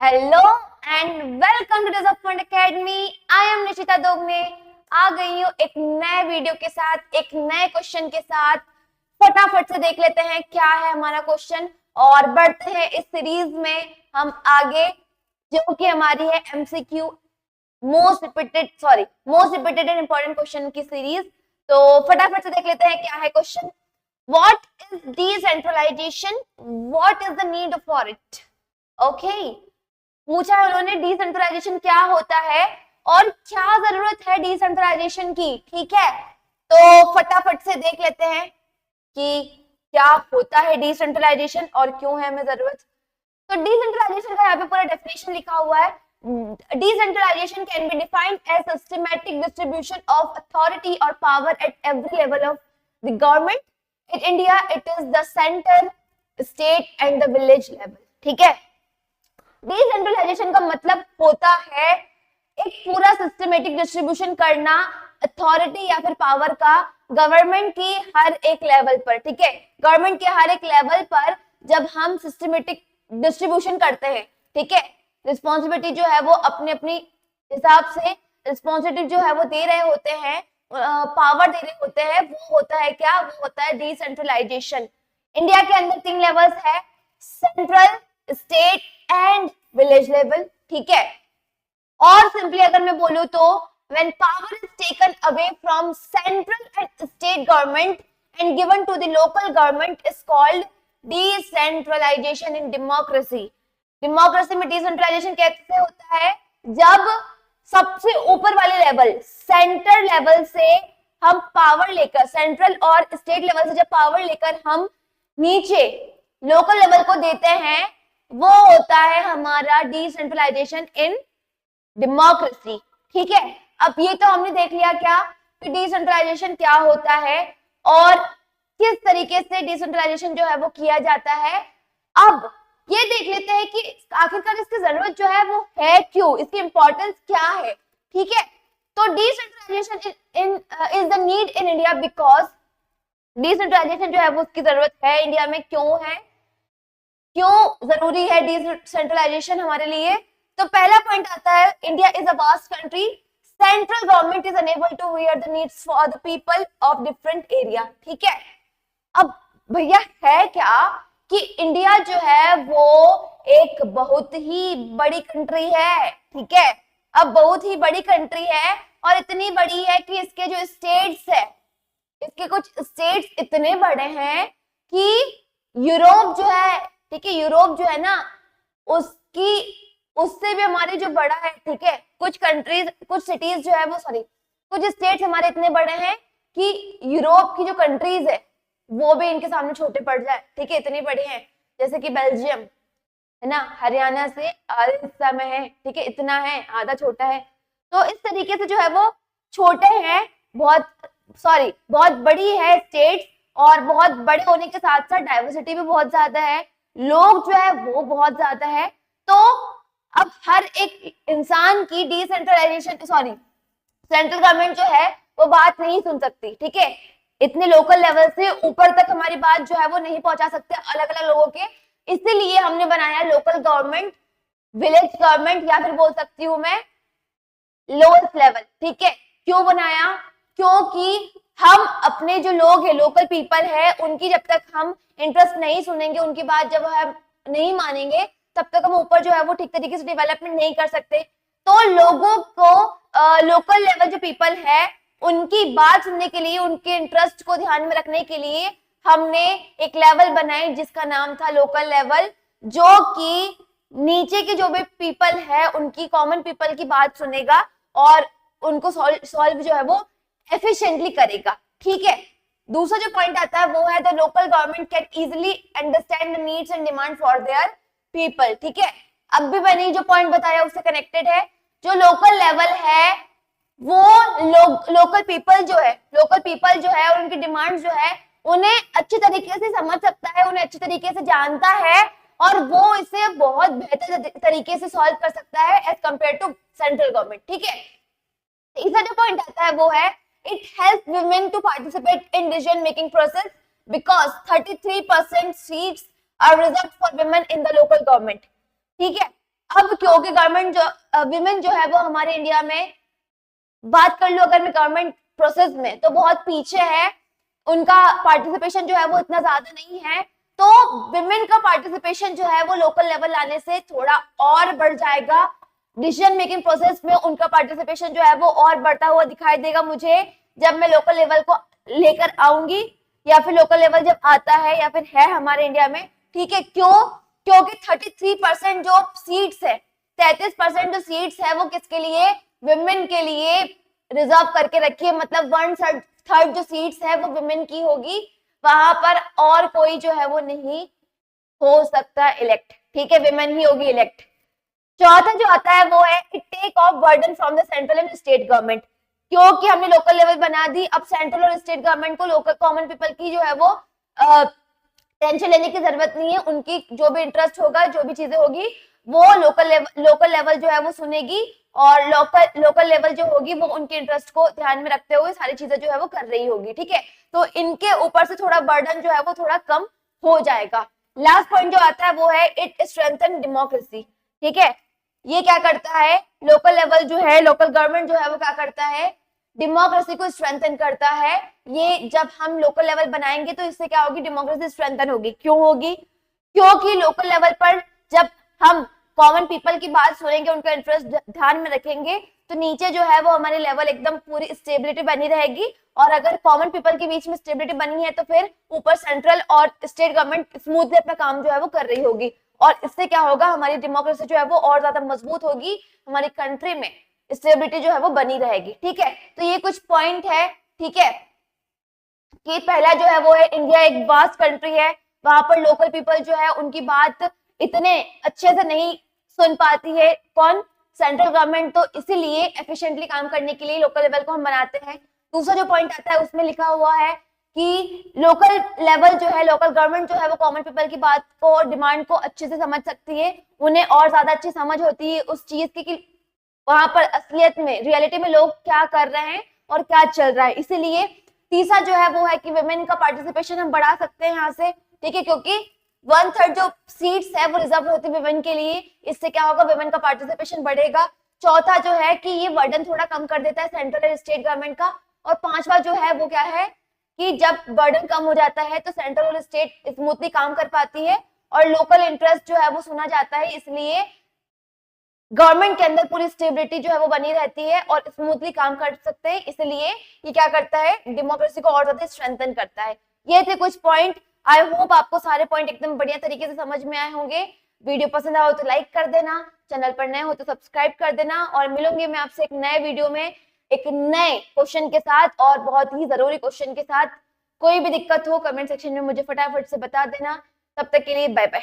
Hello and welcome to the fund academy. I am Nishita Dogne. आ गई हूँ एक नए वीडियो के साथ, एक नए क्वेश्चन के साथ। फटाफट से देख लेते हैं क्या है हमारा क्वेश्चन और बढ़ते हैं इस सीरीज में हम आगे, जो कि हमारी है MCQ most repeated and important question की सीरीज। तो फटाफट से देख लेते हैं क्या है question. What is decentralization, what is the need for it. Okay, पूछा है उन्होंने डिसेंट्रलाइजेशन क्या होता है और क्या जरूरत है डिसेंट्रलाइजेशन की। ठीक है, तो फटाफट से देख लेते हैं कि क्या होता है डिसेंट्रलाइजेशन और क्यों है हमें जरूरत। तो डिसेंट्रलाइजेशन का यहाँ पे पूरा डेफिनेशन लिखा हुआ है। Decentralization can be defined as systematic distribution of authority और power at every level of the government. In India it is the centre, state and the village level. ठीक है, डिसेंट्रलाइजेशन का मतलब होता है एक पूरा सिस्टमेटिक डिस्ट्रीब्यूशन करना अथॉरिटी या फिर पावर का गवर्नमेंट की हर एक लेवल पर। ठीक है, गवर्नमेंट के हर एक लेवल पर जब हम सिस्टमेटिक डिस्ट्रीब्यूशन करते हैं, ठीक है, रिस्पॉन्सिबिलिटी जो है वो अपने अपनी हिसाब से रिस्पॉन्सिबिलिटी जो है वो दे रहे होते हैं, पावर दे रहे होते हैं, वो होता है क्या, वो होता है डिसेंट्रलाइजेशन। इंडिया के अंदर 3 लेवल्स है, central, state and village level. ठीक है, और सिंपली अगर मैं बोलूं तो when power is taken away from central and state government and given to the local government is called decentralization in democracy। Democracy में डिसेंट्रलाइजेशन कैसे होता है, जब सबसे ऊपर वाले लेवल सेंटर लेवल से हम पावर लेकर, सेंट्रल और स्टेट लेवल से जब पावर लेकर हम नीचे लोकल लेवल को देते हैं, वो होता है हमारा डिसेंट्रलाइजेशन इन डेमोक्रेसी। ठीक है, अब ये तो हमने देख लिया क्या कि डिसेंट्रलाइजेशन क्या होता है और किस तरीके से डिसेंट्रलाइजेशन जो है वो किया जाता है। अब ये देख लेते हैं कि आखिरकार इसकी जरूरत जो है वो है क्यों, इसकी इंपॉर्टेंस क्या है। ठीक है, तो decentralization is the need in India because decentralization जो है वो उसकी जरूरत है इंडिया में। क्यों है, क्यों जरूरी है डिसेंट्रलाइजेशन हमारे लिए। तो पहला पॉइंट आता है, India is a vast country, central government is unable to hear the needs for the people of different area. ठीक है, अब भैया है क्या कि इंडिया जो है वो एक बहुत ही बड़ी कंट्री है। ठीक है, अब बहुत ही बड़ी कंट्री है और इतनी बड़ी है कि इसके जो स्टेट्स है, इसके कुछ स्टेट्स इतने बड़े हैं कि यूरोप जो है, ठीक है, यूरोप जो है ना उससे भी हमारे जो बड़ा है। ठीक है, कुछ कंट्रीज, कुछ सिटीज जो है वो कुछ स्टेट्स हमारे इतने बड़े हैं कि यूरोप की जो कंट्रीज है वो भी इनके सामने छोटे पड़ जाए। ठीक है, इतनी बड़ी है, जैसे कि बेल्जियम है ना, हरियाणा से आधे हिस्सा में है। ठीक है, इतना है, आधा छोटा है। तो इस तरीके से जो है वो छोटे हैं, बहुत बड़ी है स्टेट्स, और बहुत बड़े होने के साथ साथ डाइवर्सिटी भी बहुत ज्यादा है, लोग जो है वो बहुत ज्यादा है। तो अब हर एक इंसान की सेंट्रल गवर्नमेंट जो है वो बात नहीं सुन सकती। ठीक है, इतने लोकल लेवल से ऊपर तक हमारी बात जो है वो नहीं पहुंचा सकते अलग अलग लोगों के। इसीलिए हमने बनाया लोकल गवर्नमेंट, विलेज गवर्नमेंट, या फिर बोल सकती हूँ मैं लोएस्ट लेवल। ठीक है, क्यों बनाया, क्योंकि हम अपने जो लोग हैं, लोकल पीपल है, उनकी जब तक हम इंटरेस्ट नहीं सुनेंगे, उनकी बात जब हम नहीं मानेंगे, तब तक हम ऊपर जो है वो ठीक तरीके से डेवलपमेंट नहीं कर सकते। तो लोगों को लोकल लेवल जो पीपल है उनकी बात सुनने के लिए, उनके इंटरेस्ट को ध्यान में रखने के लिए हमने एक लेवल बनाई जिसका नाम था लोकल लेवल, जो कि नीचे के जो भी पीपल है उनकी, कॉमन पीपल की बात सुनेगा और उनको सॉल्व जो है वो एफिशिएंटली करेगा। ठीक है, दूसरा जो पॉइंट आता है वो है the local government can easily understand the needs and demand for their people. ठीक है, अब भी मैंने जो पॉइंट बताया उससे कनेक्टेड है। जो लोकल लेवल है वो लोकल पीपल जो है और उनकी डिमांड जो है उन्हें अच्छी तरीके से समझ सकता है, उन्हें अच्छी तरीके से जानता है और वो इसे बहुत बेहतर तरीके से सॉल्व कर सकता है as compare to central government. ठीक है, तीसरा जो पॉइंट आता है वो है it help women to participate in decision making process because 33% seats are reserved for women in the local government। ठीक है, अब क्योंकि गवर्नमेंट जो विमेन जो है वो हमारे इंडिया में, बात कर लो अगर मैं गवर्नमेंट प्रोसेस में, तो बहुत पीछे है, उनका पार्टिसिपेशन जो है वो इतना ज्यादा नहीं है। तो विमेन का पार्टिसिपेशन जो है वो लोकल लेवल लाने से थोड़ा और बढ़ जाएगा। डिसीजन मेकिंग प्रोसेस में उनका पार्टिसिपेशन जो है वो और बढ़ता हुआ दिखाई देगा मुझे, जब मैं लोकल लेवल को लेकर आऊंगी, या फिर लोकल लेवल जब आता है या फिर है हमारे इंडिया में। ठीक है, क्यों? क्योंकि 33% जो सीट्स है, 33% जो सीट्स है वो किसके लिए? विमेन के लिए रिजर्व करके रखी है। मतलब 1/3 जो सीट्स है वो विमेन की होगी, वहां पर और कोई जो है वो नहीं हो सकता इलेक्ट। ठीक है, विमेन ही होगी इलेक्ट। चौथा जो आता है वो है it take off burden from the central and state government. क्योंकि हमने लोकल लेवल बना दी, अब सेंट्रल और स्टेट गवर्नमेंट को लोकल कॉमन पीपल की जो है वो टेंशन लेने की जरूरत नहीं है। उनकी जो भी इंटरेस्ट होगा, जो भी चीजें होगी, वो लोकल लेवल जो है वो सुनेगी, और लोकल लेवल जो होगी वो उनके इंटरेस्ट को ध्यान में रखते हुए सारी चीजें जो है वो कर रही होगी। ठीक है, तो इनके ऊपर से थोड़ा बर्डन जो है वो थोड़ा कम हो जाएगा। लास्ट पॉइंट जो आता है वो है इट स्ट्रेंथन डेमोक्रेसी। ठीक है, ये क्या करता है? लोकल लेवल जो है, लोकल गवर्नमेंट जो है वो क्या करता है? डेमोक्रेसी को स्ट्रेंथन करता है। ये जब हम लोकल लेवल बनाएंगे तो इससे क्या होगी? डेमोक्रेसी स्ट्रेंथन होगी। क्यों होगी? क्योंकि लोकल लेवल पर जब हम कॉमन पीपल की बात सुनेंगे, उनका इंटरेस्ट ध्यान में रखेंगे, तो नीचे जो है वो हमारी लेवल एकदम पूरी स्टेबिलिटी बनी रहेगी। और अगर कॉमन पीपल के बीच में स्टेबिलिटी बनी है तो फिर ऊपर सेंट्रल और स्टेट गवर्नमेंट स्मूथली अपना काम जो है वो कर रही होगी, और इससे क्या होगा? हमारी डेमोक्रेसी जो है वो और ज्यादा मजबूत होगी, हमारी कंट्री में स्टेबिलिटी जो है वो बनी रहेगी। ठीक है, तो ये कुछ पॉइंट है। ठीक है, कि पहला जो है वो है इंडिया एक वास्ट कंट्री है, वहां पर लोकल पीपल जो है उनकी बात इतने अच्छे से नहीं सुन पाती है। कौन? Central government. तो इसीलिए एफिशिएंटली काम करने के लिए लोकल लेवल को हम बनाते हैं। दूसरा जो पॉइंट आता है उसमें लिखा हुआ है कि लोकल लेवल जो है, लोकल गवर्नमेंट जो है वो कॉमन पीपल की बात को और डिमांड को अच्छे से समझ सकती है, उन्हें और ज्यादा अच्छी समझ होती है उस चीज की कि वहां पर असलियत में, रियलिटी में लोग क्या कर रहे हैं और क्या चल रहा है। इसीलिए तीसरा जो है वो है कि विमेन का पार्टिसिपेशन हम बढ़ा सकते हैं यहाँ से। ठीक है, क्योंकि 1/3 जो सीट्स है वो रिजर्व होती है विमेन के लिए, इससे क्या होगा? विमेन का पार्टिसिपेशन बढ़ेगा। चौथा जो है कि ये बर्डन थोड़ा कम कर देता है सेंट्रल और स्टेट गवर्नमेंट का। और पांचवा जो है वो क्या है कि जब बर्डन कम हो जाता है तो सेंट्रल और स्टेट स्मूथली काम कर पाती है, और लोकल इंटरेस्ट जो है वो सुना जाता है, इसलिए गवर्नमेंट के अंदर पूरी स्टेबिलिटी जो है वो बनी रहती है और स्मूथली काम कर सकते हैं। इसलिए ये क्या करता है? डेमोक्रेसी को और ज्यादा स्ट्रेंथन करता है। ये थे कुछ पॉइंट। आई होप आपको सारे पॉइंट एकदम बढ़िया तरीके से समझ में आए होंगे। वीडियो पसंद आया हो तो लाइक कर देना, चैनल पर नए हो तो सब्सक्राइब कर देना, और मिलूंगी मैं आपसे एक नए वीडियो में एक नए क्वेश्चन के साथ और बहुत ही जरूरी क्वेश्चन के साथ। कोई भी दिक्कत हो कमेंट सेक्शन में मुझे फटाफट से बता देना। तब तक के लिए बाय बाय।